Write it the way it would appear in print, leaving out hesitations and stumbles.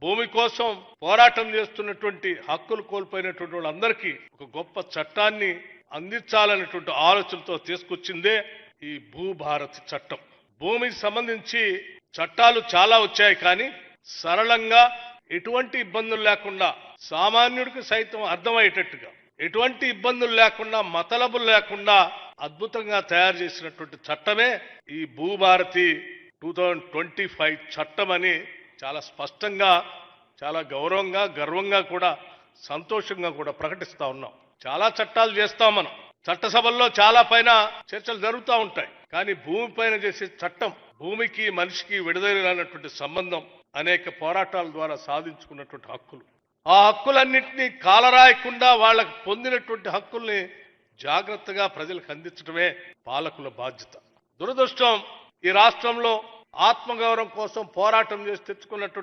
భూమి కోసం పోరాటం చేస్తున్నటువంటి హక్కులు కోల్పోయినటువంటి వాళ్ళందరికీ ఒక గొప్ప చట్టాన్ని అందించాలనేటువంటి ఆలోచనతో తీసుకొచ్చిందే ఈ భూభారతి చట్టం. భూమికి సంబంధించి చట్టాలు చాలా వచ్చాయి, కానీ సరళంగా ఎటువంటి ఇబ్బందులు లేకుండా సామాన్యుడికి సైతం అర్థమయ్యేటట్టుగా ఎటువంటి ఇబ్బందులు లేకుండా మతలబులు లేకుండా అద్భుతంగా తయారు చేసినటువంటి చట్టమే ఈ భూభారతి 2025 చట్టం అని చాలా స్పష్టంగా, చాలా గౌరవంగా, గర్వంగా కూడా, సంతోషంగా కూడా ప్రకటిస్తా ఉన్నాం. చాలా చట్టాలు చేస్తాం మనం, చట్టసభల్లో చాలా పైన చర్చలు జరుగుతూ ఉంటాయి. కానీ భూమి పైన చేసే చట్టం, భూమికి మనిషికి విడుదలైనటువంటి సంబంధం, అనేక పోరాటాల ద్వారా సాధించుకున్నటువంటి హక్కులు. ఆ హక్కులన్నింటినీ కాలరాయకుండా వాళ్ళకు పొందినటువంటి హక్కుల్ని జాగ్రత్తగా ప్రజలకు అందించడమే పాలకుల బాధ్యత. దురదృష్టం, ఈ రాష్ట్రంలో ఆత్మగౌరవం కోసం పోరాటం చేసి తెచ్చుకున్నటువంటి